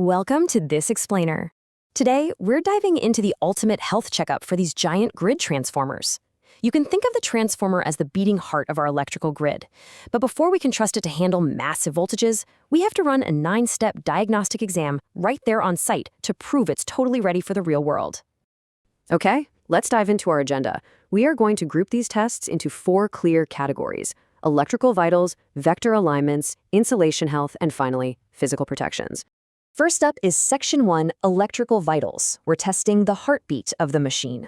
Welcome to This Explainer. Today, we're diving into the ultimate health checkup for these giant grid transformers. You can think of the transformer as the beating heart of our electrical grid. But before we can trust it to handle massive voltages, we have to run a 9-step diagnostic exam right there on site to prove it's totally ready for the real world. Okay, let's dive into our agenda. We are going to group these tests into 4 clear categories: electrical vitals, vector alignments, insulation health, and finally, physical protections. First up is Section 1, Electrical Vitals. We're testing the heartbeat of the machine.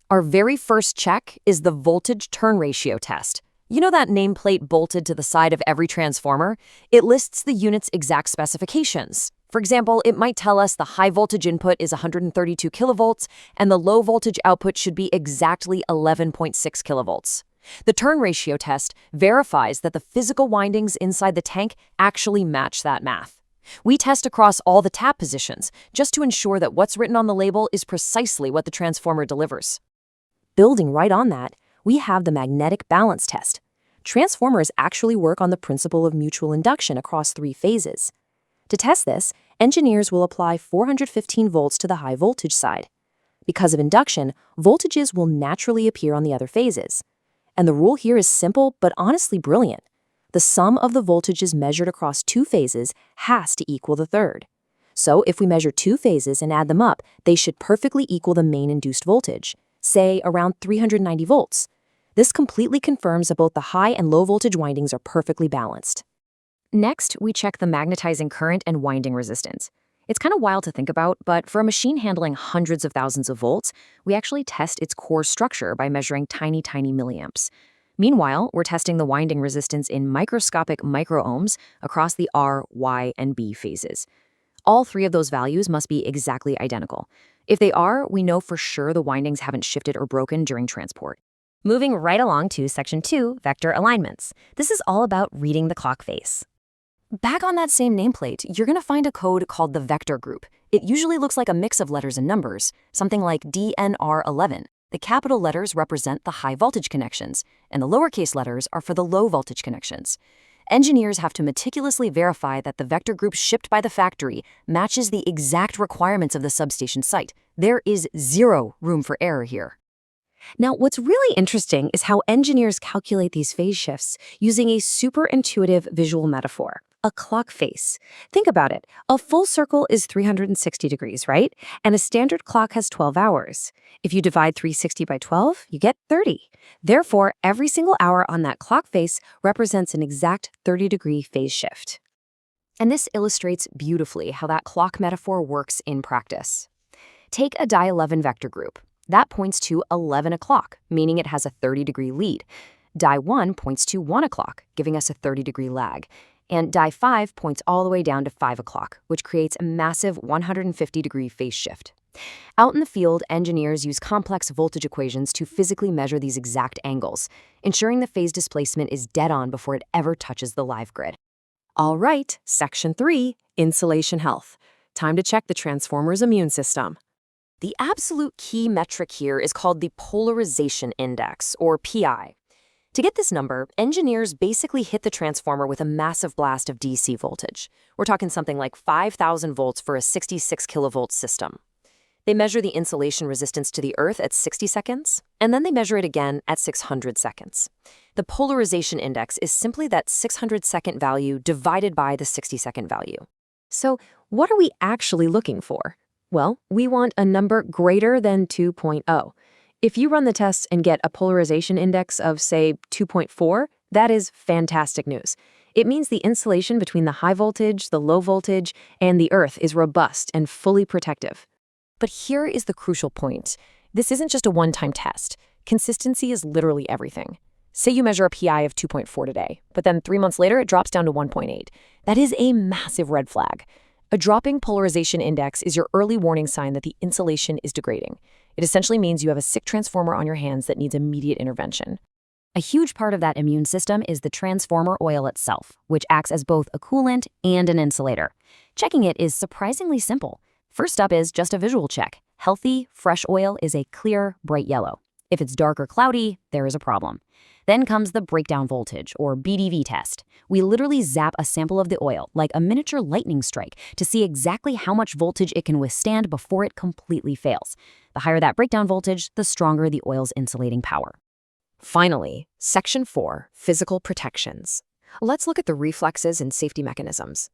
Our very first check is the voltage turn ratio test. You know that nameplate bolted to the side of every transformer? It lists the unit's exact specifications. For example, it might tell us the high voltage input is 132 kilovolts and the low voltage output should be exactly 11.6 kilovolts. The turn ratio test verifies that the physical windings inside the tank actually match that math. We test across all the tap positions, just to ensure that what's written on the label is precisely what the transformer delivers. Building right on that, we have the magnetic balance test. Transformers actually work on the principle of mutual induction across 3 phases. To test this, engineers will apply 415 volts to the high voltage side. Because of induction, voltages will naturally appear on the other phases. And the rule here is simple but honestly brilliant. The sum of the voltages measured across 2 phases has to equal the third. So if we measure 2 phases and add them up, they should perfectly equal the main induced voltage, say around 390 volts. This completely confirms that both the high and low voltage windings are perfectly balanced. Next, we check the magnetizing current and winding resistance. It's kind of wild to think about, but for a machine handling hundreds of thousands of volts, we actually test its core structure by measuring tiny milliamps. Meanwhile, we're testing the winding resistance in microscopic microohms across the R, Y, and B phases. All 3 of those values must be exactly identical. If they are, we know for sure the windings haven't shifted or broken during transport. Moving right along to Section 2, Vector Alignments. This is all about reading the clock face. Back on that same nameplate, you're going to find a code called the vector group. It usually looks like a mix of letters and numbers, something like DNR11. The capital letters represent the high voltage connections, and the lowercase letters are for the low voltage connections. Engineers have to meticulously verify that the vector group shipped by the factory matches the exact requirements of the substation site. There is 0 room for error here. Now, what's really interesting is how engineers calculate these phase shifts using a super intuitive visual metaphor, a clock face. Think about it. A full circle is 360 degrees, right? And a standard clock has 12 hours. If you divide 360 by 12, you get 30. Therefore, every single hour on that clock face represents an exact 30-degree phase shift. And this illustrates beautifully how that clock metaphor works in practice. Take a die 11 vector group. That points to 11 o'clock, meaning it has a 30-degree lead. Die 1 points to 1 o'clock, giving us a 30-degree lag. And die 5 points all the way down to 5 o'clock, which creates a massive 150-degree phase shift. Out in the field, engineers use complex voltage equations to physically measure these exact angles, ensuring the phase displacement is dead on before it ever touches the live grid. All right, Section 3, Insulation Health. Time to check the transformer's immune system. The absolute key metric here is called the polarization index, or PI. To get this number, engineers basically hit the transformer with a massive blast of DC voltage. We're talking something like 5,000 volts for a 66 kilovolt system. They measure the insulation resistance to the earth at 60 seconds, and then they measure it again at 600 seconds. The polarization index is simply that 600-second value divided by the 60-second value. So what are we actually looking for? Well, we want a number greater than 2.0. If you run the tests and get a polarization index of, say, 2.4, that is fantastic news. It means the insulation between the high voltage, the low voltage, and the earth is robust and fully protective. But here is the crucial point. This isn't just a one-time test. Consistency is literally everything. Say you measure a PI of 2.4 today, but then 3 months later it drops down to 1.8. That is a massive red flag. A dropping polarization index is your early warning sign that the insulation is degrading. It essentially means you have a sick transformer on your hands that needs immediate intervention. A huge part of that immune system is the transformer oil itself, which acts as both a coolant and an insulator. Checking it is surprisingly simple. First up is just a visual check. Healthy, fresh oil is a clear, bright yellow. If it's dark or cloudy, there is a problem. Then comes the breakdown voltage, or BDV test. We literally zap a sample of the oil, like a miniature lightning strike, to see exactly how much voltage it can withstand before it completely fails. The higher that breakdown voltage, the stronger the oil's insulating power. Finally, Section 4, Physical Protections. Let's look at the reflexes and safety mechanisms.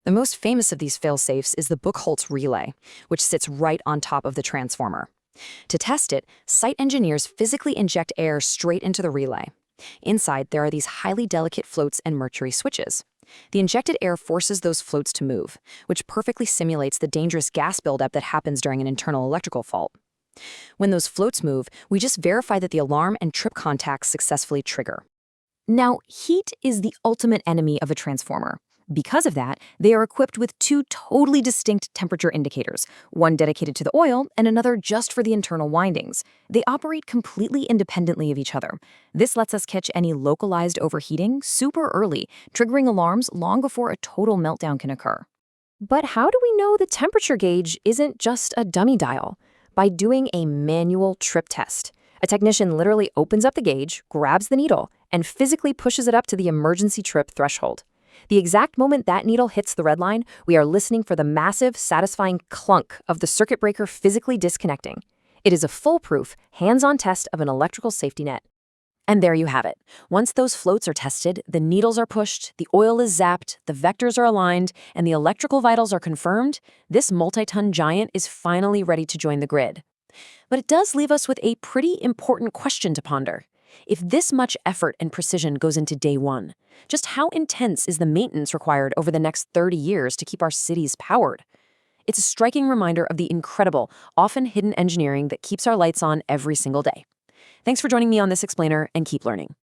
The most famous of these fail-safes is the Buchholz relay, which sits right on top of the transformer. To test it, site engineers physically inject air straight into the relay. Inside, there are these highly delicate floats and mercury switches. The injected air forces those floats to move, which perfectly simulates the dangerous gas buildup that happens during an internal electrical fault. When those floats move, we just verify that the alarm and trip contacts successfully trigger. Now, heat is the ultimate enemy of a transformer. Because of that, they are equipped with two totally distinct temperature indicators, one dedicated to the oil and another just for the internal windings. They operate completely independently of each other. This lets us catch any localized overheating super early, triggering alarms long before a total meltdown can occur. But how do we know the temperature gauge isn't just a dummy dial? By doing a manual trip test. A technician literally opens up the gauge, grabs the needle, and physically pushes it up to the emergency trip threshold. The exact moment that needle hits the red line, we are listening for the massive, satisfying clunk of the circuit breaker physically disconnecting. It is a foolproof, hands-on test of an electrical safety net. And there you have it. Once those floats are tested, the needles are pushed, the oil is zapped, the vectors are aligned, and the electrical vitals are confirmed, this multi-ton giant is finally ready to join the grid. But it does leave us with a pretty important question to ponder. If this much effort and precision goes into day one, just how intense is the maintenance required over the next 30 years to keep our cities powered? It's a striking reminder of the incredible, often hidden engineering that keeps our lights on every single day. Thanks for joining me on this explainer, and keep learning.